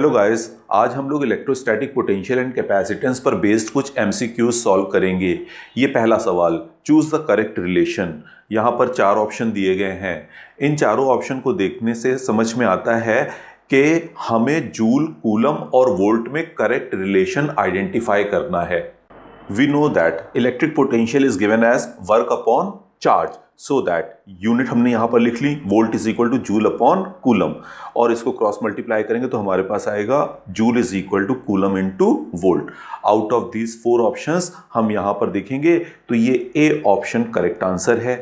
Hello guys, आज हम लोग इलेक्ट्रोस्टैटिक पोटेंशियल एंड कैपेसिटेंस पर बेस्ड कुछ एमसीक्यूज सॉल्व करेंगे। ये पहला सवाल, चूज द करेक्ट रिलेशन। यहाँ पर 4 ऑप्शन दिए गए हैं। इन चारों ऑप्शन को देखने से समझ में आता है कि हमें जूल, कूलम और वोल्ट में करेक्ट रिलेशन आइडेंटिफाई करना है। We know that electric potential is given as work upon charge, so that unit हमने यहाँ पर लिख ली, volt is equal to joule upon coulomb, और इसको क्रॉस मल्टीप्लाई करेंगे तो हमारे पास आएगा joule is equal to coulomb into volt. Out of these 4 options हम यहाँ पर देखेंगे तो ये ए ऑप्शन करेक्ट आंसर है।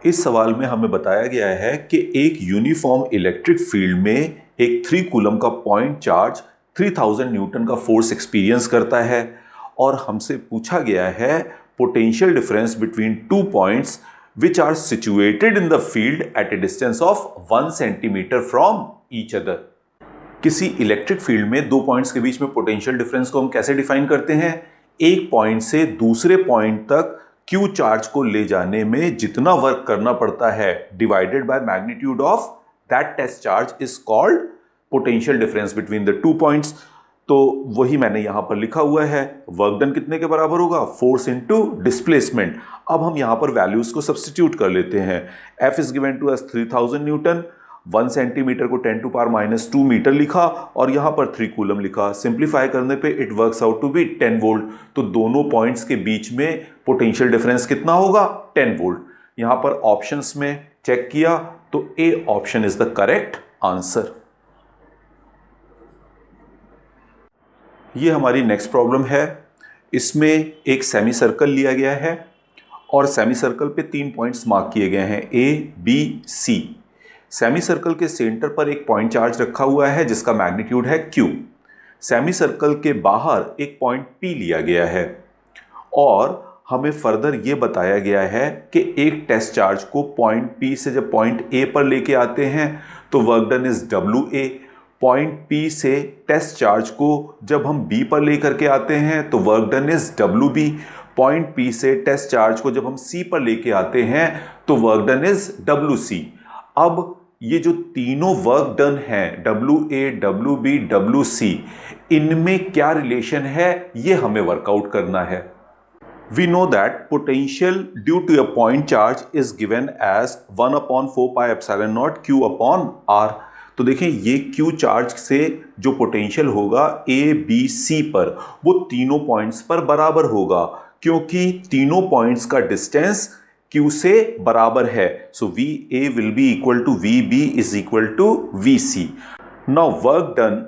इस सवाल में हमें बताया गया है कि एक यूनिफॉर्म इलेक्ट्रिक फील्ड में एक 3 कूलम का पॉइंट चार्ज 3000 न्यूटन का फोर्स एक्सपीरियंस करता है, और हमसे पूछा गया है potential difference between 2 points which are situated in the field at a distance of 1 centimetre from each other. किसी इलेक्ट्रिक फील्ड में 2 पॉइंट्स के बीच में पोटेंशियल डिफरेंस को हम कैसे डिफाइन करते हैं? एक पॉइंट से दूसरे पॉइंट तक क्यू चार्ज को ले जाने में जितना वर्क करना पड़ता है divided by magnitude of that test charge is called potential difference between the 2 points. तो वही मैंने यहां पर लिखा हुआ है। वर्क डन कितने के बराबर होगा? Force into displacement. अब हम यहां पर वैल्यूज को सब्स्टिट्यूट कर लेते हैं। F is given to us 3000 newton, 1 centimetre को 10 टू पावर -2 मीटर लिखा, और यहां पर 3 कूलम लिखा। सिंप्लीफाई करने पे it works out to be 10 volt. तो दोनों पॉइंट्स के बीच में पोटेंशियल डिफरेंस कितना होगा? 10 वोल्ट। यहां पर ऑप्शंस में चेक किया तो A option is the correct answer. ये हमारी नेक्स्ट प्रॉब्लम है। इसमें एक सेमी सर्कल लिया गया है और सेमी सर्कल पे 3 पॉइंट्स मार्क किए गए हैं, ए, बी, सी। सेमी सर्कल के सेंटर पर एक पॉइंट चार्ज रखा हुआ है जिसका मैग्नीट्यूड है Q। सेमी सर्कल के बाहर एक पॉइंट P लिया गया है, और हमें फर्दर ये बताया गया है कि एक टेस्ट चार्ज को पॉइंट P से जब पॉइंट A पर लेके आते हैं तो work done is WA। Point P से टेस्ट चार्ज को जब हम B पर लेकर के आते हैं तो work done is WB। Point P से टेस्ट चार्ज को जब हम C पर लेके आते हैं तो वर्क डन इज WC। अब ये जो तीनों वर्क डन हैं WA, WB, WC, इनमें क्या रिलेशन है ये हमें वर्कआउट करना है। We know that potential due to a point charge is given as 1/4 pi epsilon naught Q upon R। तो देखें, ये Q चार्ज से जो पोटेंशियल होगा A, B, C पर, वो तीनों पॉइंट्स पर बराबर होगा, क्योंकि तीनों पॉइंट्स का डिस्टेंस Q से बराबर है। So VA will be equal to VB is equal to VC। Now work done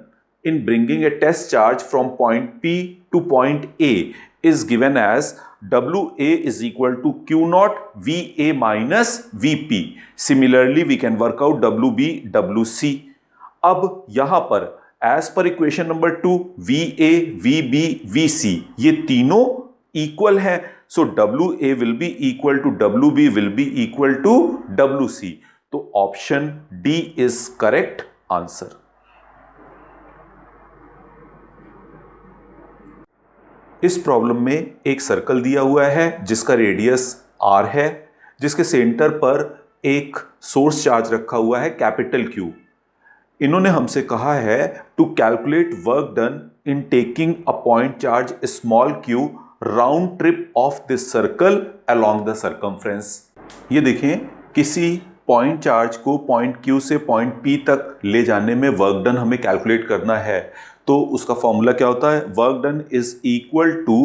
in bringing a test charge from point P to point A is given as WA is equal to Q naught VA minus VP. Similarly, we can work out WB, WC. अब यहां पर as per equation number 2, VA, VB, VC ये तीनों equal है, so WA will be equal to WB will be equal to WC. तो option D is correct answer. इस problem में एक सर्कल दिया हुआ है जिसका रेडियस R है, जिसके सेंटर पर एक सोर्स चार्ज रखा हुआ है कैपिटल Q। इन्होंने हमसे कहा है to calculate work done in taking a point charge small q round trip of this circle along the circumference. ये देखें, किसी पॉइंट चार्ज को पॉइंट Q से पॉइंट P तक ले जाने में वर्क डन हमें कैलकुलेट करना है। तो उसका फॉर्मूला क्या होता है? Work done is equal to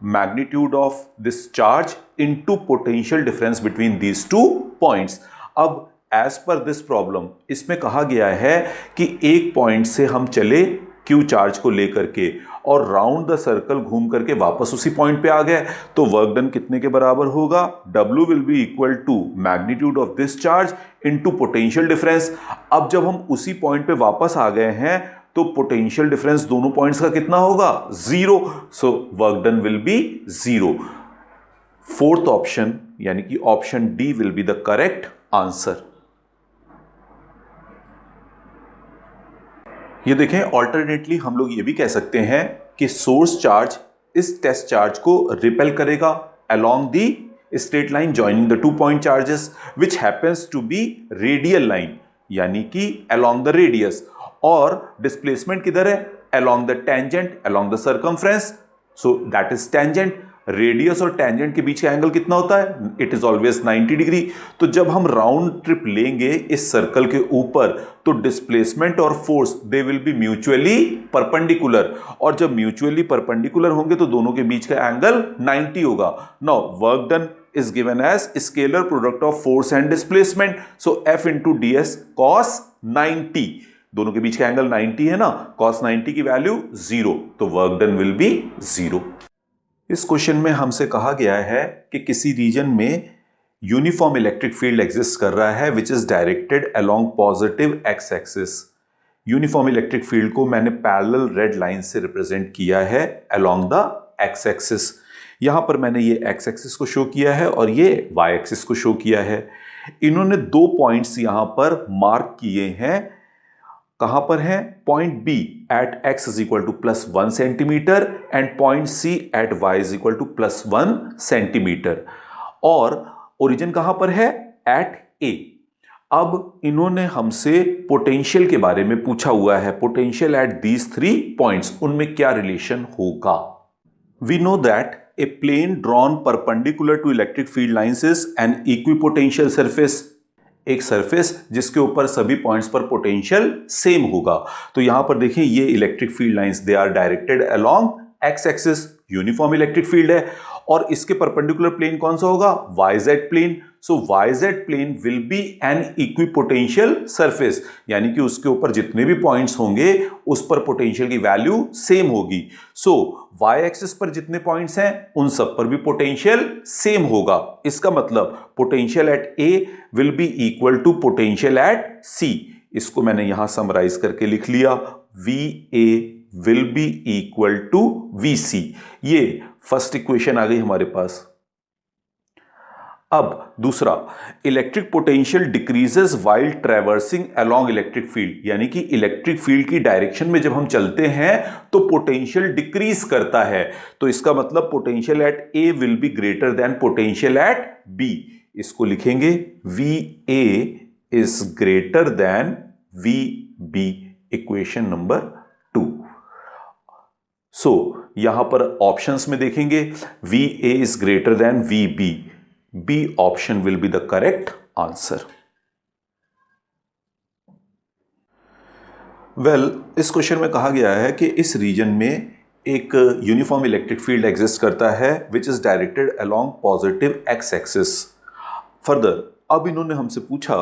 magnitude of this charge into potential difference between these 2 points. अब एज पर दिस प्रॉब्लम इसमें कहा गया है कि एक पॉइंट से हम चले Q चार्ज को लेकर के और राउंड द सर्कल घूम करके वापस उसी पॉइंट पे आ गए, तो वर्क डन कितने के बराबर होगा? W will be equal to magnitude of this charge into potential difference. अब जब हम उसी पॉइंट पे वापस आ गए हैं तो पोटेंशियल डिफरेंस दोनों पॉइंट्स का कितना होगा? 0। So work done will be 0। Fourth option यानी कि option D will be the correct answer. ये देखें, ऑल्टरनेटली हम लोग ये भी कह सकते हैं कि सोर्स चार्ज इस टेस्ट चार्ज को रिपेल करेगा along the straight line joining the 2 point charges, which happens to be radial line. यानी कि along the radius, और डिस्प्लेसमेंट किधर है? along the tangent, along the circumference, so that is tangent. Radius और tangent के बीच का angle कितना होता है? It is always 90 degree. तो जब हम राउंड ट्रिप लेंगे इस सर्कल के ऊपर तो डिस्प्लेसमेंट और force they will be mutually perpendicular, और जब म्यूचुअली परपेंडिकुलर होंगे तो दोनों के बीच का एंगल 90 होगा। Now work done is given as scalar product of force and displacement, so F into ds cos 90, दोनों के बीच का एंगल 90 है ना, cos 90 की वैल्यू 0, तो वर्क डन विल बी 0। इस क्वेश्चन में हमसे कहा गया है कि किसी रीजन में यूनिफॉर्म इलेक्ट्रिक फील्ड एग्जिस्ट कर रहा है which is directed along positive x axis. Uniform electric field को मैंने पैरेलल रेड लाइन से रिप्रेजेंट किया है अलोंग द एक्स एक्सिस। यहां पर मैंने ये एक्स एक्सिस को शो किया है और ये वाई एक्सिस को शो किया है। इन्होंने 2 पॉइंट्स यहां पर मार्क किए हैं। कहां पर है? Point B at x is equal to +1 centimetre and point C at y is equal to +1 centimetre, और ओरिजिन कहां पर है? At a। अब इन्होंने हमसे पोटेंशियल के बारे में पूछा हुआ है। पोटेंशियल एट दीज 3 पॉइंट्स, उनमें क्या रिलेशन होगा? We know that a plane drawn perpendicular to electric field lines is an equipotential surface। एक सरफेस जिसके ऊपर सभी पॉइंट्स पर पोटेंशियल सेम होगा। तो यहां पर देखिए ये electric field lines they are directed along X axis, uniform electric field है, और इसके परपेंडिकुलर प्लेन कौन सा होगा? YZ plane. So YZ plane will be an equipotential surface, यानी कि उसके ऊपर जितने भी पॉइंट्स होंगे उस पर पोटेंशियल की वैल्यू सेम होगी। सो y एक्सिस पर जितने पॉइंट्स हैं उन सब पर भी पोटेंशियल सेम होगा। इसका मतलब potential at A will be equal to potential at C। इसको मैंने यहां समराइज करके लिख लिया, VA will be equal to VC। ये फर्स्ट इक्वेशन आ गई हमारे पास। अब दूसरा, electric potential decreases while traversing along electric field, यानी कि इलेक्ट्रिक फील्ड की डायरेक्शन में जब हम चलते हैं तो पोटेंशियल डिक्रीज करता है। तो इसका मतलब potential at A will be greater than potential at B। इसको लिखेंगे VA is greater then VB, equation number 2। सो यहां पर ऑप्शंस में देखेंगे VA is greater then VB, B option will be the correct answer. Well, इस question में कहा गया है कि इस रीजन में एक यूनिफॉर्म इलेक्ट्रिक फील्ड एग्जिस्ट करता है which is directed along positive x axis. Further अब इन्होंने हमसे पूछा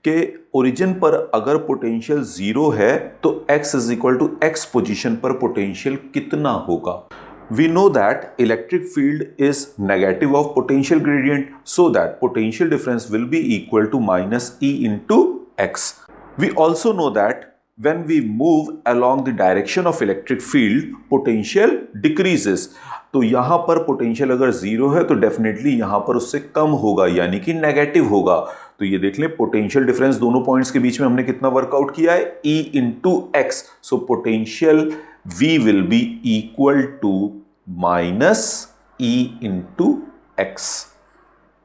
कि ओरिजिन पर अगर पोटेंशियल 0 है तो x is equal to x position पर पोटेंशियल कितना होगा? We know that electric field is negative of potential gradient, so that potential difference will be equal to minus E into x. We also know that when we move along the direction of electric field, potential decreases. तो यहां पर potential अगर 0 है तो definitely यहां पर उससे कम होगा, यानी कि नेगेटिव होगा। तो ये देख लें, पोटेंशियल डिफरेंस दोनों पॉइंट्स के बीच में हमने कितना वर्कआउट किया है? E into x. So potential V will be equal to minus E into x,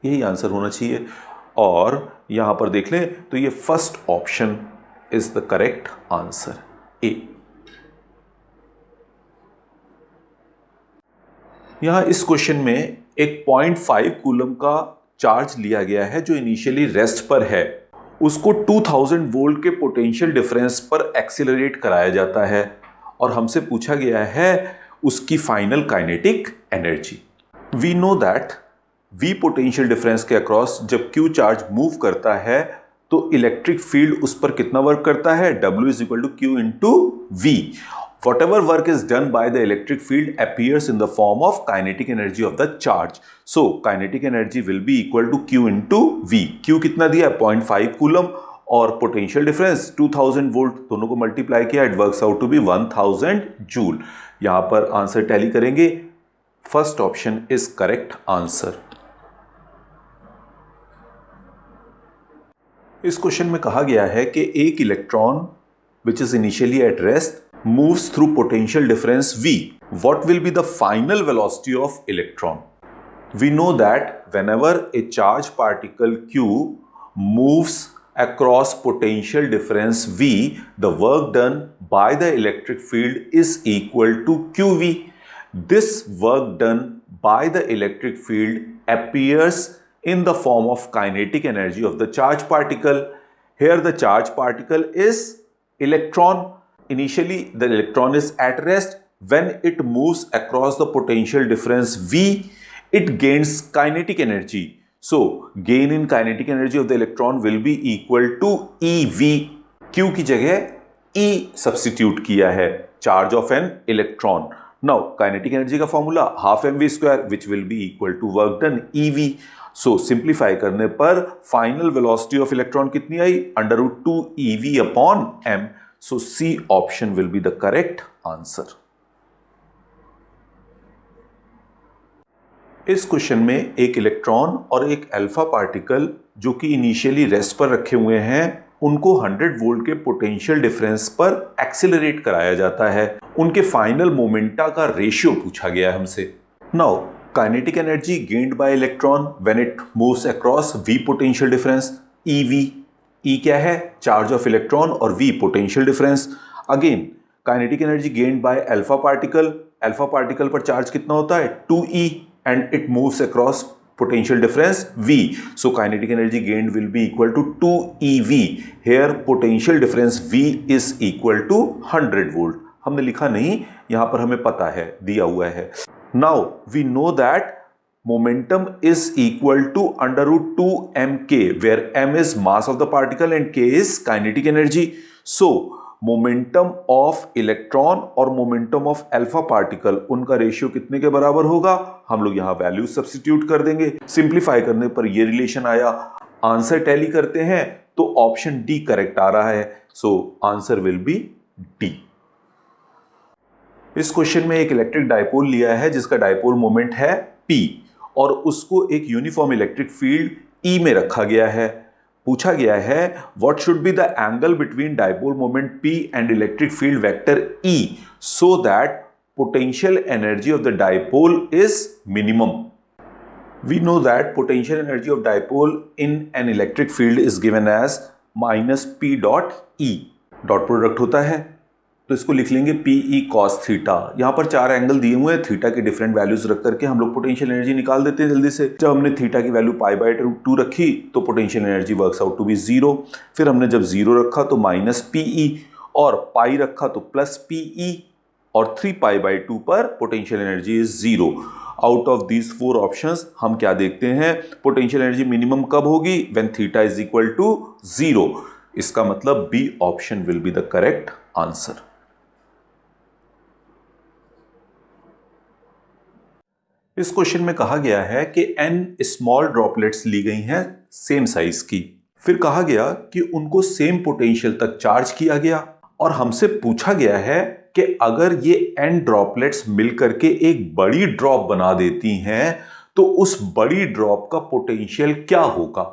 यही आंसर होना चाहिए। और यहां पर देख लें तो ये first option is the correct answer, A। यहां इस क्वेश्चन में एक 0.5 कूलम का चार्ज लिया गया है जो इनिशियली रेस्ट पर है। उसको 2000 वोल्ट के पोटेंशियल डिफरेंस पर एक्सीलरेट कराया जाता है और हमसे पूछा गया है उसकी final kinetic energy. We know that V potential difference के अक्रॉस जब Q चार्ज मूव करता है तो इलेक्ट्रिक फील्ड उस पर कितना वर्क करता है? W is equal to Q into V। Whatever work is done by the electric field appears in the form of kinetic energy of the charge. So kinetic energy will be equal to Q into V। Q कितना दिया? 0.5 coulomb, और potential difference 2000 volt, दोनों को multiply किया, it works out to be 1000 joule. यहां पर answer tally करेंगे, first option is correct answer. इस क्वेश्चन में कहा गया है कि एक electron which is initially at rest moves through potential difference V. What will be the final velocity of electron? We know that whenever a charge particle Q moves across potential difference V, the work done by the electric field is equal to QV. This work done by the electric field appears in the form of kinetic energy of the charged particle. Here the charged particle is electron. Initially the electron is at rest. When it moves across the potential difference V, it gains kinetic energy. So gain in kinetic energy of the electron will be equal to EV. Q की जगह E substitute किया है, charge of an electron. Now kinetic energy का formula half mv square which will be equal to work done EV. So simplify करने पर final velocity of electron कितनी आई? √2 EV upon m. So C option will be the correct answer. इस question में एक electron और एक alpha particle जो कि इनिशियली रेस्ट पर रखे हुए हैं, उनको 100 वोल्ट के पोटेंशियल डिफरेंस पर एक्सेलरेट कराया जाता है. उनके फाइनल मोमेंटा का रेशियो पूछा गया है हमसे. Now kinetic energy gained by electron when it moves across v potential difference EV. E क्या है? चार्ज ऑफ इलेक्ट्रॉन और v potential difference. Again kinetic energy gained by alpha particle. Alpha particle पर charge कितना होता है? 2e and it moves across potential difference V. So kinetic energy gained will be equal to 2eV. Here potential difference V is equal to 100 volt. हमने लिखा नहीं, यहां पर हमें पता है, दिया हुआ है. Now we know that momentum is equal to √2 mk, where m is mass of the particle and k is kinetic energy. So momentum of electron और मोमेंटम ऑफ अल्फा पार्टिकल, उनका रेशियो कितने के बराबर होगा? हम लोग यहां वैल्यू सब्स्टिट्यूट कर देंगे. सिंप्लीफाई करने पर ये रिलेशन आया. आंसर टैली करते हैं तो ऑप्शन डी करेक्ट आ रहा है. So answer will be D. इस क्वेश्चन में एक इलेक्ट्रिक डायपोल लिया है जिसका डायपोल मोमेंट है P और उसको एक यूनिफॉर्म इलेक्ट्रिक फील्ड E में रखा गया है. पूछा गया है what should be the angle between dipole moment P and electric field vector E so that potential energy of the dipole is minimum. We know that potential energy of dipole in an electric field is given as -P dot E. Dot product होता है तो इसको लिख लेंगे PE cos theta. यहां पर 4 angle दिए हुए हैं, थीटा के डिफरेंट वैल्यूज रख करके हम लोग पोटेंशियल एनर्जी निकाल देते हैं जल्दी से. जब हमने थीटा की वैल्यू π/2 रखी तो potential energy works out to be 0. फिर हमने जब 0 रखा तो -PE और पाई रखा तो +PE और 3π/2 पर potential energy is 0. Out of these 4 options हम क्या देखते हैं? पोटेंशियल एनर्जी मिनिमम कब होगी? When theta is equal to 0. इसका मतलब B option will be the correct answer. इस क्वेश्चन में कहा गया है कि n स्मॉल ड्रॉपलेट्स ली गई हैं सेम साइज की. फिर कहा गया कि उनको सेम पोटेंशियल तक चार्ज किया गया और हमसे पूछा गया है कि अगर ये n ड्रॉपलेट्स मिलकर के एक बड़ी ड्रॉप बना देती हैं तो उस बड़ी ड्रॉप का पोटेंशियल क्या होगा?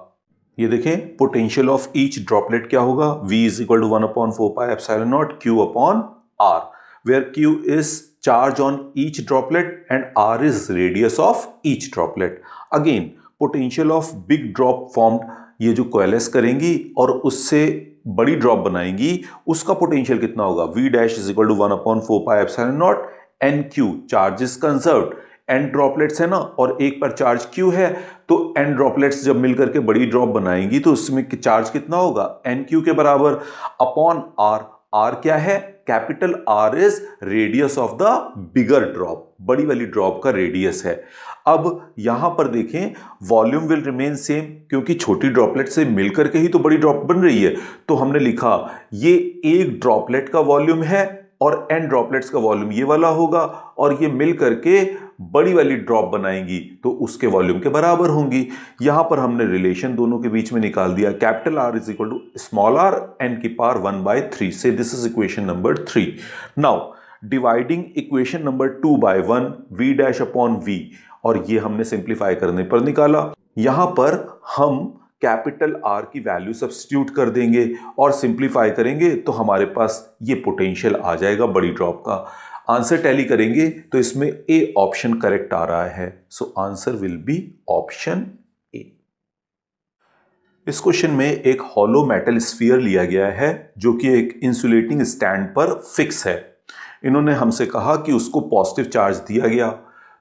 ये देखें, पोटेंशियल ऑफ ईच ड्रॉपलेट क्या होगा? V is equal to 1/4πε0 Q upon R, where Q is charge on each droplet and R is radius of each droplet. Again, potential of big drop formed, ये जो कोएलेस करेंगी और उससे बड़ी drop बनाएंगी, उसका पोटेंशियल कितना होगा? V dash is equal to 1/4πε0 NQ. Charge is conserved. n droplets है ना और एक पर चार्ज Q है, तो n ड्रॉपलेट्स जब मिलकर के बड़ी ड्रॉप बनाएंगी तो उसमें चार्ज कितना होगा? NQ के बराबर अपॉन R. R क्या है? Capital R is radius of the bigger drop, बड़ी वाली ड्रॉप का रेडियस है. अब यहां पर देखें, वॉल्यूम विल रिमेन सेम क्योंकि छोटी ड्रॉपलेट से मिलकर के ही तो बड़ी ड्रॉप बन रही है. तो हमने लिखा ये एक ड्रॉपलेट का वॉल्यूम है और n ड्रॉपलेट्स का वॉल्यूम ये वाला होगा और ये मिल करके बड़ी वाली ड्रॉप बनाएंगी तो उसके वॉल्यूम के बराबर होंगी. यहां पर हमने रिलेशन दोनों के बीच में निकाल दिया. Capital R is equal to small r n की पावर 1/3 से. This is equation number 3. Now dividing equation number 2/1 v dash upon v, और ये हमने सिंप्लीफाई करने पर निकाला. यहां पर हम कैपिटल R की वैल्यू सब्स्टिट्यूट कर देंगे और सिंप्लीफाई करेंगे तो हमारे पास ये पोटेंशियल आ जाएगा बड़ी ड्रॉप का. आंसर टैली करेंगे तो इसमें ए ऑप्शन करेक्ट आ रहा है. So answer will B option A. इस क्वेश्चन में एक हॉलो मेटल स्फीयर लिया गया है जो कि एक इंसुलेटिंग स्टैंड पर फिक्स है। इन्होंने हमसे कहा कि उसको पॉजिटिव चार्ज दिया गया।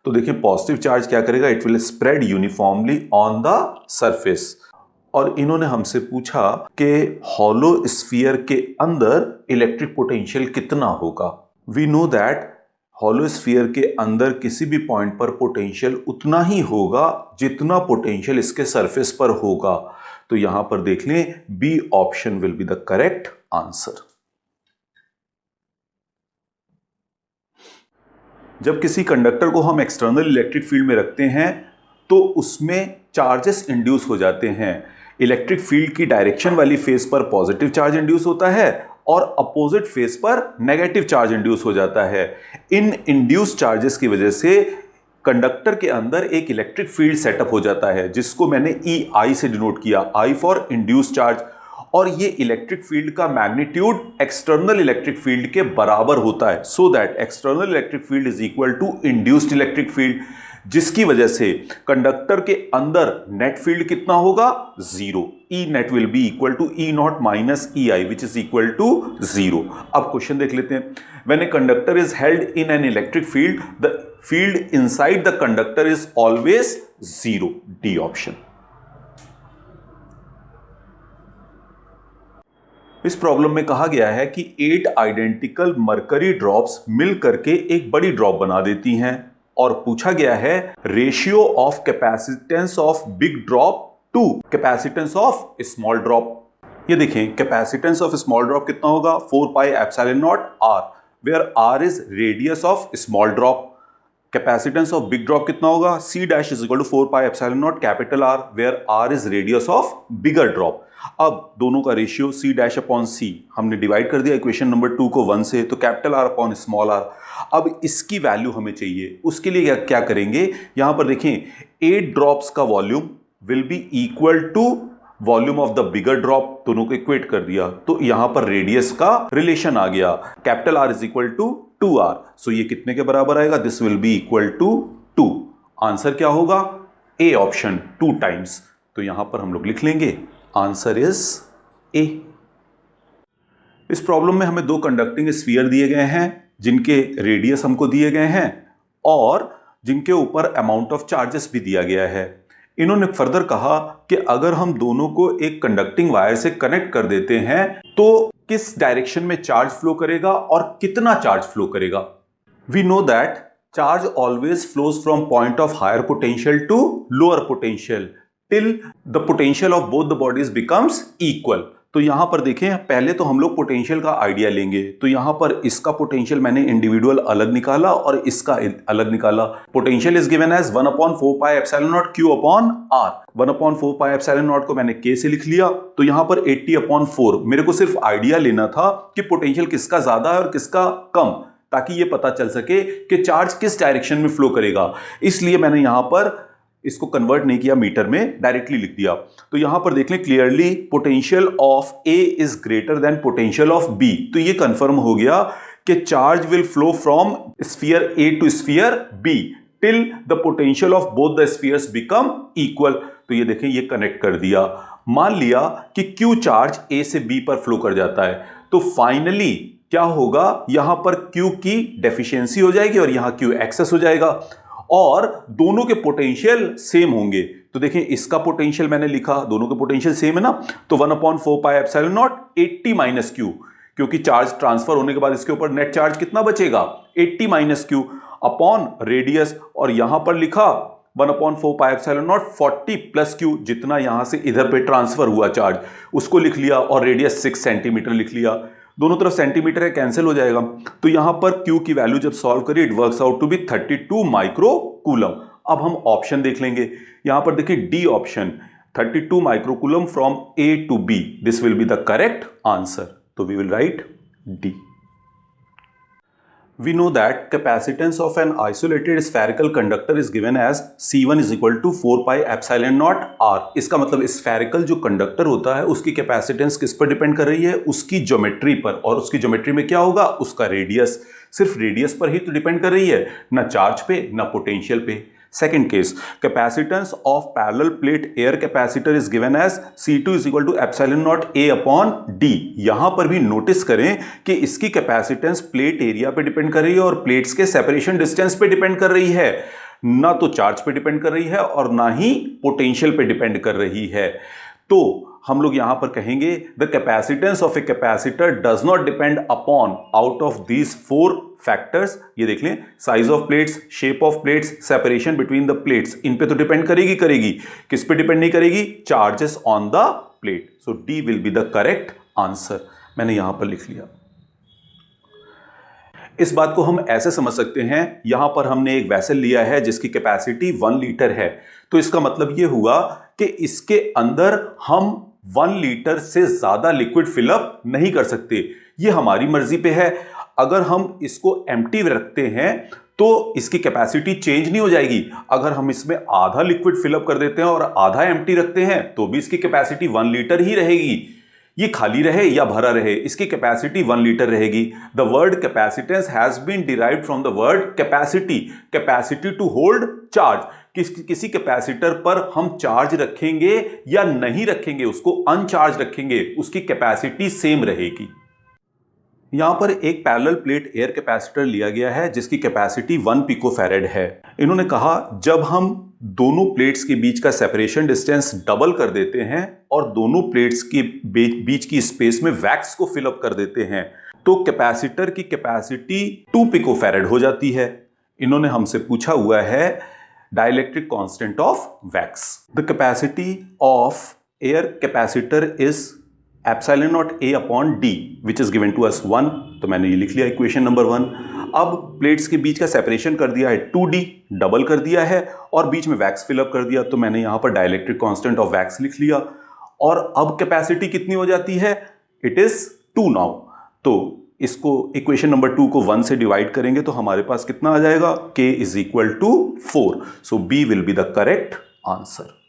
तो देखिए पॉजिटिव चार्ज क्या करेगा, it will spread uniformly on the surface. और इन्होंने हमसे पूछा कि हॉलो स्फीयर के अंदर इलेक्ट्रिक पोटेंशियल कितना होगा। We know that hollow sphere के अंदर किसी भी पॉइंट पर पोटेंशियल उतना ही होगा जितना पोटेंशियल इसके सरफेस पर होगा। तो यहां पर देख लें, B option will be the correct answer. जब किसी कंडक्टर को हम एक्सटर्नल इलेक्ट्रिक फील्ड में रखते हैं तो उसमें चार्जेस इंड्यूस हो जाते हैं। इलेक्ट्रिक फील्ड की डायरेक्शन वाली फेस पर पॉजिटिव चार्ज इंड्यूस होता है और अपोजिट फेस पर नेगेटिव चार्ज इंड्यूस हो जाता है। इन इंड्यूस चार्जेस की वजह से कंडक्टर के अंदर एक इलेक्ट्रिक फील्ड सेटअप हो जाता है जिसको मैंने EI से डिनोट किया, I फॉर इंड्यूस चार्ज। और ये इलेक्ट्रिक फील्ड का मैग्नीट्यूड एक्सटर्नल इलेक्ट्रिक फील्ड के बराबर होता है। So that external electric field is equal to induced electric field, जिसकी वजह से कंडक्टर के अंदर नेट फील्ड कितना होगा, 0। E net will be equal to E naught minus EI which is equal to 0। अब क्वेश्चन देख लेते हैं। When a conductor is held in an electric field, the field inside the conductor is always 0। D option। इस problem में कहा गया है कि 8 आइडेंटिकल मरकरी ड्रॉप्स मिल करके एक बड़ी ड्रॉप बना देती हैं और पूछा गया है ratio of capacitance of big drop to capacitance of small drop. ये देखें कैपेसिटेंस ऑफ स्मॉल ड्रॉप कितना होगा, 4 pi epsilon nought r, where r is radius of small drop. Capacitance of big drop कितना होगा, c dash is equal to 4 pi epsilon nought capital R, where r is radius of bigger drop. अब दोनों का ratio c dash upon c हमने divide कर दिया equation number 2 को 1 से, तो capital R upon small r। अब इसकी वैल्यू हमें चाहिए, उसके लिए क्या करेंगे, यहां पर देखें 8 ड्रॉप्स का volume will be equal to volume of the bigger drop, दोनों को इक्वेट कर दिया तो यहां पर रेडियस का रिलेशन आ गया, capital R is equal to 2r। So ये कितने के बराबर आएगा, this will be equal to 2। Answer क्या होगा, ए ऑप्शन 2 टाइम्स। तो यहां पर हम लोग लिख लेंगे आंसर इज ए। इस प्रॉब्लम में हमें 2 कंडक्टिंग स्फीयर दिए गए हैं जिनके रेडियस हमको दिए गए हैं और जिनके ऊपर अमाउंट ऑफ चार्जेस भी दिया गया है। इन्होंने फर्दर कहा कि अगर हम दोनों को एक कंडक्टिंग वायर से कनेक्ट कर देते हैं तो किस डायरेक्शन में चार्ज फ्लो करेगा और कितना चार्ज फ्लो करेगा। We know that charge always flows from point of higher potential to lower potential till the potential of both the bodies becomes equal. तो यहां पर देखें, पहले तो हम लोग पोटेंशियल का आइडिया लेंगे। तो यहां पर इसका पोटेंशियल मैंने इंडिविजुअल अलग निकाला और इसका अलग निकाला। Potential is given as 1/4 pi epsilon nought Q upon R। 1/4 pi epsilon nought को मैंने K से लिख लिया, तो यहां पर 80/4। मेरे को सिर्फ आइडिया लेना था कि पोटेंशियल किसका ज्यादा है और किसका कम, ताकि ये पता चल सके कि चार्ज किस डायरेक्शन में फ्लो करेगा। इसलिए मैंने यहां पर इसको कन्वर्ट नहीं किया मीटर में, डायरेक्टली लिख दिया। तो यहां पर देख लें clearly potential of A is greater than potential of B। तो ये कंफर्म हो गया कि charge will flow from sphere A to sphere B till the potential of both the spheres become equal. तो ये देखें, ये कनेक्ट कर दिया। मान लिया कि Q चार्ज A से B पर फ्लो कर जाता है, तो फाइनली क्या होगा, यहां पर Q की डेफिशिएंसी हो जाएगी और यहां Q एक्सेस हो जाएगा और दोनों के पोटेंशियल सेम होंगे। तो देखें इसका पोटेंशियल मैंने लिखा, दोनों के पोटेंशियल सेम है ना, तो 1/4 pi epsilon not 80 minus Q, क्योंकि चार्ज ट्रांसफर होने के बाद इसके ऊपर नेट चार्ज कितना बचेगा, 80 माइनस Q अपॉन रेडियस, और यहां पर लिखा 1/4 pi epsilon not 40 plus Q, जितना यहां से इधर पे ट्रांसफर हुआ चार्ज उसको लिख लिया और रेडियस 6 सेंटीमीटर लिख लिया। दोनों तरफ सेंटीमीटर है, कैंसिल हो जाएगा। तो यहां पर Q की वैल्यू जब सॉल्व करी, it works out to be 32 micro coulomb. अब हम ऑप्शन देख लेंगे, यहां पर देखिए D option 32 micro coulomb from A to B, this will be the correct answer. तो we will write D. We know that capacitance of an isolated spherical conductor is given as C1 is equal to 4 pi epsilon naught R। इसका मतलब spherical जो conductor होता है उसकी capacitance किस पर depend कर रही है, उसकी ज्योमेट्री पर। और उसकी ज्योमेट्री में क्या होगा, उसका रेडियस। सिर्फ रेडियस पर ही तो डिपेंड कर रही है, ना चार्ज पे ना पोटेंशियल पे। Second case, capacitance of parallel plate air capacitor is given as C2 is equal to epsilon nought A upon D। यहां पर भी नोटिस करें कि इसकी कैपेसिटेंस प्लेट एरिया पे डिपेंड कर रही है और प्लेट्स के सेपरेशन डिस्टेंस पे डिपेंड कर रही है, ना तो चार्ज पे डिपेंड कर रही है और ना ही पोटेंशियल पे डिपेंड कर रही है। तो हम लोग यहां पर कहेंगे the capacitance of a capacitor does not depend upon out of these 4 factors. ये देख लें, size of plates, shape of plates, separation between the plates, इन पे तो डिपेंड करेगी। किस पे डिपेंड नहीं करेगी? Charges on the plate. So D will be the correct answer. मैंने यहां पर लिख लिया। इस बात को हम ऐसे समझ सकते हैं, यहां पर हमने एक वेसल लिया है जिसकी कैपेसिटी 1 लीटर है, तो इसका मतलब यह हुआ कि इसके अंदर हम 1 लीटर से ज्यादा लिक्विड फिलअप नहीं कर सकते। यह हमारी मर्जी पे है। अगर हम इसको एम्प्टी रखते हैं तो इसकी कैपेसिटी चेंज नहीं हो जाएगी। अगर हम इसमें आधा लिक्विड फिलअप कर देते हैं और आधा एम्प्टी रखते हैं तो भी इसकी कैपेसिटी 1 लीटर ही रहेगी। ये खाली रहे या भरा रहे, इसकी कैपेसिटी 1 लीटर रहेगी। The word capacitance has been derived from the word capacity, capacity to hold charge. किसी कैपेसिटर पर हम चार्ज रखेंगे या नहीं रखेंगे, उसको अनचार्ज रखेंगे, उसकी कैपेसिटी सेम रहेगी। यहां पर एक पैरेलल प्लेट एयर कैपेसिटर लिया गया है जिसकी कैपेसिटी 1 पिकोफैरेड है। इन्होंने कहा जब हम दोनों प्लेट्स के बीच का सेपरेशन डिस्टेंस डबल कर देते हैं और दोनों प्लेट्स के बीच की स्पेस में वैक्स को फिलअप कर देते हैं तो कैपेसिटर की कैपेसिटी 2 पिकोफैरेड हो जाती है। इन्होंने हमसे पूछा हुआ है dielectric constant of wax. The capacity of air capacitor is epsilon nought A upon D which is given to us 1। तो मैंने ये लिख लिया इक्वेशन नंबर 1। अब प्लेट्स के बीच का सेपरेशन कर दिया है 2D, डबल कर दिया है और बीच में वैक्स फिलअप कर दिया, तो मैंने यहां पर डाइलेक्ट्रिक कांस्टेंट ऑफ वैक्स लिख लिया। और अब कैपेसिटी कितनी हो जाती है? It is 2 now. तो इसको इक्वेशन नंबर 2 को 1 से डिवाइड करेंगे तो हमारे पास कितना आ जाएगा? K is equal to 4। So B will be the correct answer.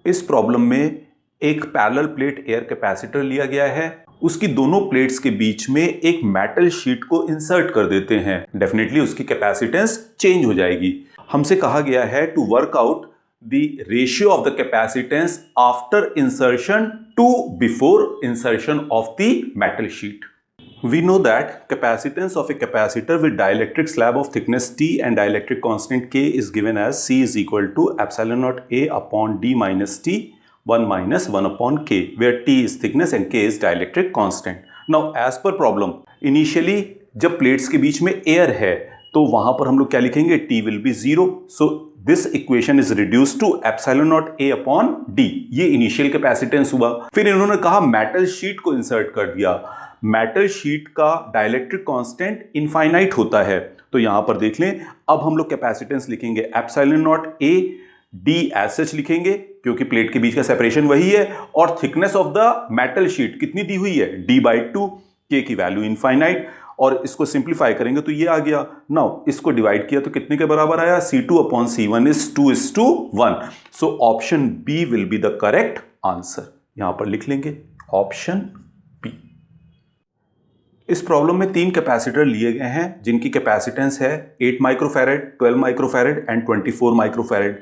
इस प्रॉब्लम में एक पैरेलल प्लेट एयर कैपेसिटर लिया गया है, उसकी दोनों प्लेट्स के बीच में एक मेटल शीट को इंसर्ट कर देते हैं। डेफिनेटली उसकी कैपेसिटेंस चेंज हो जाएगी। हमसे कहा गया है to work out the ratio of the capacitance after insertion to before insertion of the metal sheet. We know that capacitance of a capacitor with dielectric slab of thickness T and dielectric constant K is given as C is equal to epsilon naught A upon D minus T 1 minus 1 upon K, where T is thickness and K is dielectric constant. Now as per problem, initially जब plates के बीच में air है तो वहां पर हम लोग क्या लिखेंगे? T will be 0. So this equation is reduced to epsilon naught A upon D. ये इनिशियल कैपेसिटेंस हुआ। फिर इन्होंने कहा मेटल शीट को इंसर्ट कर दिया। मेटल शीट का डाइलेक्ट्रिक कांस्टेंट इनफाइनाइट होता है, तो यहां पर देख लें। अब हम लोग कैपेसिटेंस लिखेंगे epsilon nought A D as such लिखेंगे क्योंकि प्लेट के बीच का सेपरेशन वही है, और thickness of the metal sheet कितनी दी हुई है? D/2। K की वैल्यू इनफाइनाइट, और इसको सिंप्लीफाई करेंगे तो ये आ गया। नाउ इसको डिवाइड किया तो कितने के बराबर आया? C2 upon C1 is 2:1। So option B will be the correct answer. यहां पर लिख लेंगे ऑप्शन। इस प्रॉब्लम में 3 कैपेसिटर लिए गए हैं जिनकी कैपेसिटेंस है 8 माइक्रोफैरेड, 12 माइक्रोफैरेड एंड 24 माइक्रोफैरेड।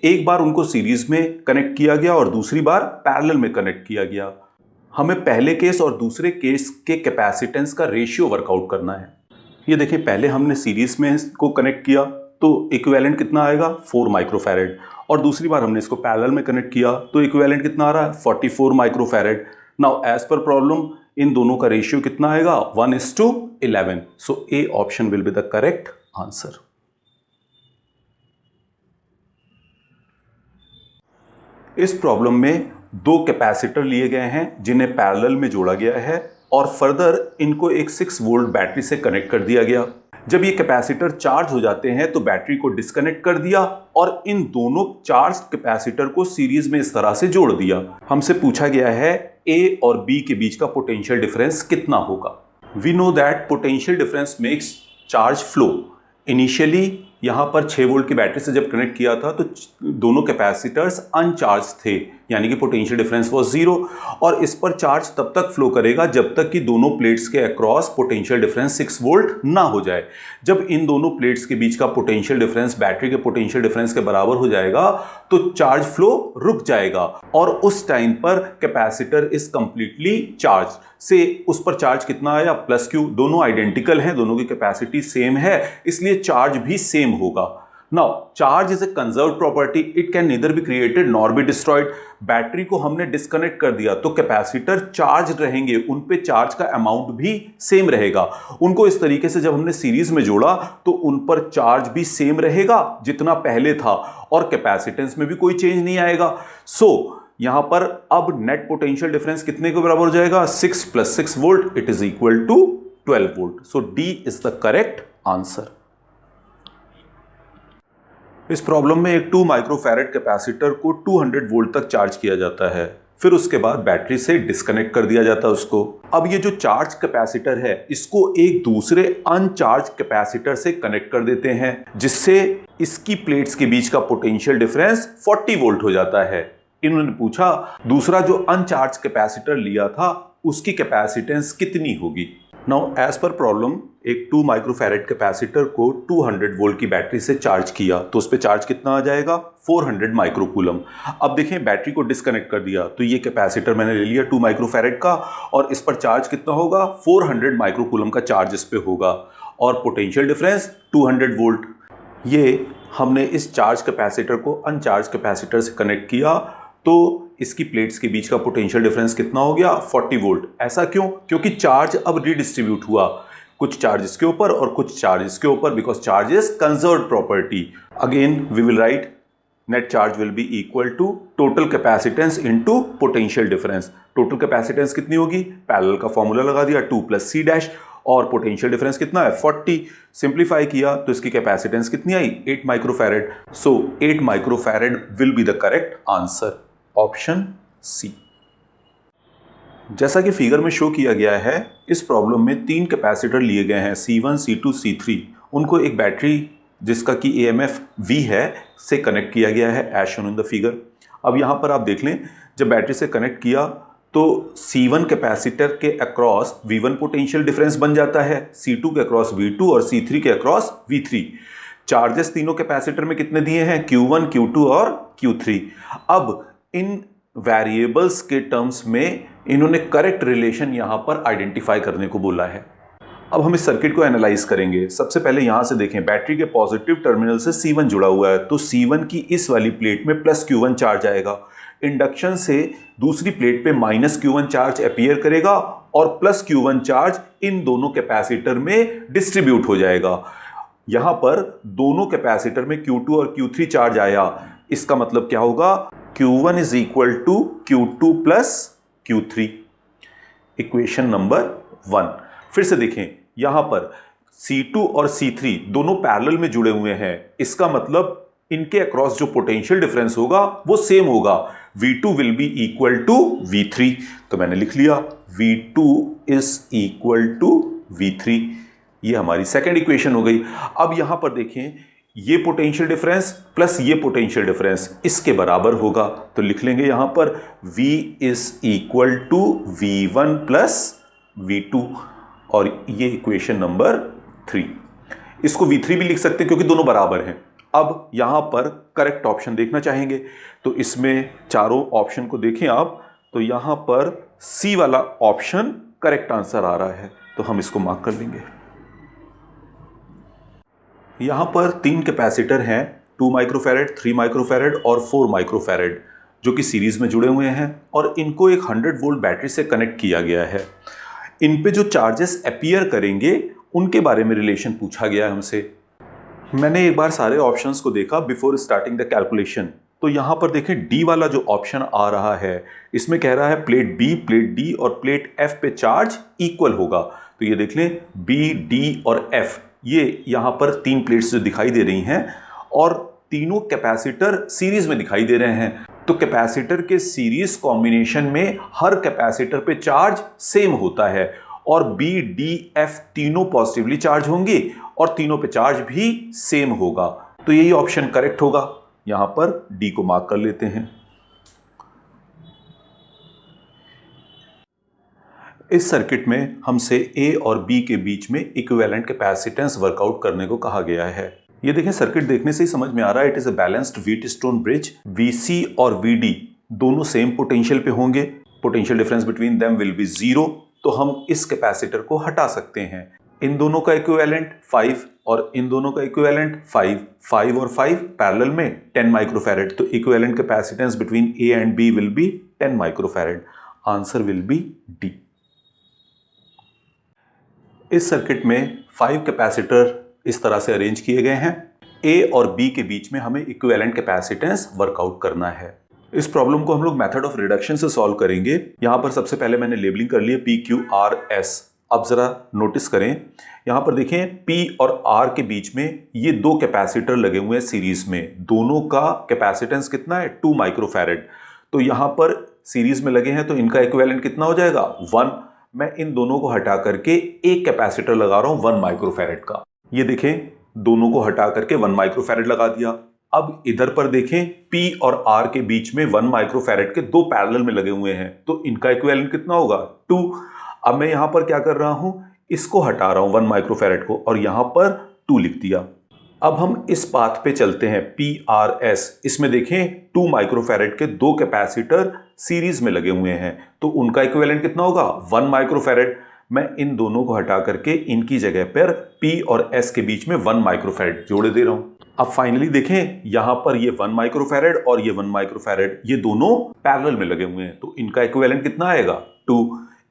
एक बार उनको सीरीज में कनेक्ट किया गया और दूसरी बार पैरेलल में कनेक्ट किया गया। हमें पहले केस और दूसरे केस के कैपेसिटेंस का रेशियो वर्कआउट करना है। ये देखिए, पहले हमने सीरीज में इसको कनेक्ट किया तो इक्विवेलेंट कितना आएगा? 4 माइक्रोफैरेड, और दूसरी बार हमने इसको पैरेलल में कनेक्ट किया तो इक्विवेलेंट कितना आ रहा है? 44 microfarad. Now as per problem इन दोनों का रेशियो कितना आएगा? 1:11। So A option will be the correct answer. इस प्रॉब्लम में 2 कैपेसिटर लिए गए हैं जिन्हें पैरेलल में जोड़ा गया है और फर्दर इनको एक 6 वोल्ट बैटरी से कनेक्ट कर दिया गया। जब ये कैपेसिटर चार्ज हो जाते हैं तो बैटरी को डिस्कनेक्ट कर दिया और इन दोनों चार्ज कैपेसिटर को सीरीज में इस तरह से जोड़ दिया। हमसे पूछा गया है A और B के बीच का पोटेंशियल डिफरेंस कितना होगा। We know that potential difference makes charge flow. Initially यहाँ पर 6 वोल्ट की बैटरी से जब कनेक्ट किया था तो दोनों कैपेसिटर्स अनचार्ज थे, यानी कि पोटेंशियल डिफरेंस वाज 0, और इस पर चार्ज तब तक फ्लो करेगा जब तक कि दोनों प्लेट्स के अक्रॉस पोटेंशियल डिफरेंस 6 वोल्ट ना हो जाए। जब इन दोनों प्लेट्स के बीच का पोटेंशियल डिफरेंस बैटरी के पोटेंशियल डिफरेंस के बराबर हो जाएगा तो चार्ज फ्लो रुक जाएगा, और उस टाइम पर कैपेसिटर इज कंप्लीटली चार्ज। से उस पर चार्ज कितना आया, प्लस क्यू, दोनों आइडेंटिकल हैं, दोनों की कैपेसिटी सेम है, इसलिए चार्ज भी सेम होगा। Now charge is a conserved property, it can neither be created nor be destroyed. Battery को हमने डिस्कनेक्ट कर दिया तो कैपेसिटर चार्ज रहेंगे, उन पे चार्ज का अमाउंट भी सेम रहेगा। उनको इस तरीके से जब हमने सीरीज में जोड़ा तो उन पर चार्ज भी सेम रहेगा जितना पहले था, और कैपेसिटेंस में भी कोई चेंज नहीं आएगा। सो यहां पर अब नेट पोटेंशियल डिफरेंस कितने के बराबर हो जाएगा, 6 + 6 volt, it is equal to 12 volt. So D is the correct answer. इस प्रॉब्लम में एक 2 माइक्रोफैरेड कैपेसिटर को 200 वोल्ट तक चार्ज किया जाता है, फिर उसके बाद बैटरी से डिस्कनेक्ट कर दिया जाता है उसको। अब ये जो चार्ज कैपेसिटर है इसको एक दूसरे अनचार्ज कैपेसिटर से कनेक्ट कर देते हैं, जिससे इसकी प्लेट्स के बीच का पोटेंशियल डिफरेंस 40 वोल्ट हो जाता है। इन्होंने पूछा दूसरा जो अनचार्ज कैपेसिटर लिया था उसकी कैपेसिटेंस कितनी होगी। नाउ एज पर प्रॉब्लम एक 2 माइक्रोफैरेड कैपेसिटर को 200 वोल्ट की बैटरी से चार्ज किया तो उस पर चार्ज कितना आ जाएगा, 400 माइक्रोकूलम। अब देखें बैटरी को डिस्कनेक्ट कर दिया तो ये कैपेसिटर मैंने ले लिया 2 माइक्रोफैरेड का, और इस पर चार्ज कितना होगा, 400 माइक्रोकूलम का चार्ज इस पे होगा, और पोटेंशियल डिफरेंस 200 वोल्ट। ये हमने इस चार्ज कैपेसिटर को अनचार्ज कैपेसिटर से कनेक्ट किया तो इसकी प्लेट्स के बीच का पोटेंशियल डिफरेंस कितना हो गया, 40 वोल्ट। ऐसा क्यों, क्योंकि चार्ज अब रीडिस्ट्रीब्यूट हुआ, कुछ चार्ज इसके ऊपर और कुछ चार्ज इसके ऊपर, because charge is conserved property. Again we will write net charge will be equal to total capacitance into potential difference. Total capacitance कितनी होगी, पैरेलल का फॉर्मूला लगा दिया 2 + c', और पोटेंशियल डिफरेंस कितना है 40। सिंप्लीफाई किया तो इसकी कैपेसिटेंस कितनी आई, 8 microfarad. So 8 microfarad will be the correct answer, option C. जैसा कि फिगर में शो किया गया है, इस प्रॉब्लम में 3 कैपेसिटर लिए गए हैं, C1, C2, C3। उनको एक बैटरी जिसका कि AMF V है से कनेक्ट किया गया है as shown in the figure. अब यहाँ पर आप देख लें, जब बैटरी से कनेक्ट किया तो C1 कैपेसिटर के अक्रॉस V1 पोटेंशियल डिफरेंस बन जाता है, C2 के अक्रॉस V2 और C3 के अक्रॉस V3। चार्जेस तीनों कैपेसिटर में कितने दिए हैं, Q1, Q2 और Q3। अब इन वेरिएबल्स के टर्म्स में इन्होंने करेक्ट रिलेशन यहां पर आइडेंटिफाई करने को बोला है। अब हम इस सर्किट को एनालाइज करेंगे। सबसे पहले यहां से देखें, बैटरी के पॉजिटिव टर्मिनल से C1 जुड़ा हुआ है तो C1 की इस वाली प्लेट में +Q1 चार्ज आएगा। इंडक्शन से दूसरी प्लेट पे -Q1 चार्ज अपीयर करेगा और +Q1 चार्ज इन दोनों कैपेसिटर में डिस्ट्रीब्यूट हो जाएगा। यहां पर दोनों कैपेसिटर में Q2 और Q3 चार्ज आया, इसका मतलब क्या होगा, Q1 is equal to Q2 + Q3, equation number 1। फिर से देखें, यहां पर C2 और C3 दोनों पैरेलल में जुड़े हुए हैं, इसका मतलब इनके अक्रॉस जो पोटेंशियल डिफरेंस होगा वो सेम होगा, V2 will be equal to V3। तो मैंने लिख लिया V2 is equal to V3, ये हमारी सेकेंड इक्वेशन हो गई। अब यहां पर देखें, ये पोटेंशियल डिफरेंस प्लस ये पोटेंशियल डिफरेंस इसके बराबर होगा, तो लिख लेंगे यहां पर V is equal to V1 + V2, और ये इक्वेशन नंबर 3। इसको V3 भी लिख सकते हैं क्योंकि दोनों बराबर हैं। अब यहां पर करेक्ट ऑप्शन देखना चाहेंगे तो इसमें चारों ऑप्शन को देखें आप, तो यहां पर C वाला ऑप्शन करेक्ट आंसर आ रहा है, तो हम इसको मार्क कर लेंगे। यहां पर 3 कैपेसिटर हैं, 2 माइक्रोफैरेड, 3 माइक्रोफैरेड और 4 माइक्रोफैरेड, जो कि सीरीज में जुड़े हुए हैं और इनको एक 100 वोल्ट बैटरी से कनेक्ट किया गया है। इन पे जो चार्जेस अपीयर करेंगे उनके बारे में रिलेशन पूछा गया है हमसे। मैंने एक बार सारे ऑप्शंस को देखा बिफोर स्टार्टिंग द कैलकुलेशन, तो यहां पर देखें डी वाला जो ऑप्शन आ रहा है इसमें कह रहा है प्लेट बी, प्लेट डी और प्लेट एफ पे चार्ज इक्वल होगा। तो ये देख लें, बी, डी और एफ, ये यहां पर 3 प्लेट्स जो दिखाई दे रही हैं और तीनों कैपेसिटर सीरीज में दिखाई दे रहे हैं। तो कैपेसिटर के सीरीज कॉम्बिनेशन में हर कैपेसिटर पे चार्ज सेम होता है और बी डी एफ तीनों पॉजिटिवली चार्ज होंगे और तीनों पे चार्ज भी सेम होगा, तो यही ऑप्शन करेक्ट होगा। यहां पर डी को मार्क कर लेते हैं। इस सर्किट में हमसे ए और बी के बीच में इक्विवेलेंट कैपेसिटेंस वर्कआउट करने को कहा गया है। ये देखें, सर्किट देखने से ही समझ में आ रहा है it is a balanced Wheatstone bridge. VC और वीडी दोनों सेम पोटेंशियल पे होंगे, potential difference between them will be 0, तो हम इस कैपेसिटर को हटा सकते हैं। इन दोनों का इक्विवेलेंट 5 और इन दोनों का इक्विवेलेंट 5 और 5 पैरेलल में 10 माइक्रोफैरेड, तो equivalent capacitance between A and B will be 10 microfarad. Answer will be D. इस सर्किट में 5 कैपेसिटर इस तरह से अरेंज किए गए हैं। ए और बी के बीच में हमें इक्विवेलेंट कैपेसिटेंस वर्कआउट करना है। इस प्रॉब्लम को हम लोग मेथड ऑफ रिडक्शन से सॉल्व करेंगे। यहां पर सबसे पहले मैंने लेबलिंग कर ली है पी क्यू आर एस। अब जरा नोटिस करें, यहां पर देखें पी और आर के बीच में ये दो कैपेसिटर लगे हुए हैं सीरीज में। दोनों का कैपेसिटेंस कितना है? 2 माइक्रोफैरेड। तो यहां पर सीरीज में लगे हैं तो इनका इक्विवेलेंट कितना हो जाएगा? 1। मैं इन दोनों को हटा करके एक कैपेसिटर लगा रहा हूं 1 माइक्रोफैरेड का। ये देखें, दोनों को हटा करके 1 माइक्रोफैरेड लगा दिया। अब इधर पर देखें, P और R के बीच में 1 माइक्रोफैरेड के दो पैरेलल में लगे हुए हैं, तो इनका इक्विवेलेंट कितना होगा? 2। अब मैं यहां पर क्या कर रहा हूं, इसको हटा रहा हूं 1 माइक्रोफैरेड को और यहां पर 2 लिख दिया। अब हम इस पाथ पे चलते हैं PRS। इसमें देखें 2 माइक्रोफैरेड के दो कैपेसिटर सीरीज में लगे हुए हैं, तो उनका इक्विवेलेंट कितना होगा? 1 माइक्रोफैरेड। मैं इन दोनों को हटा करके इनकी जगह पर P और S के बीच में 1 माइक्रोफैरेड जोड़े दे रहा हूं। अब फाइनली देखें, यहां पर ये 1 माइक्रोफैरेड और ये 1 माइक्रोफैरेड ये दोनों पैरेलल में लगे हुए हैं, तो इनका इक्विवेलेंट कितना आएगा? 2।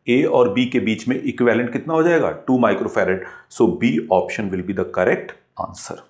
A और B के बीच में इक्विवेलेंट कितना हो जाएगा? 2 microfarad. So B option will be the correct answer.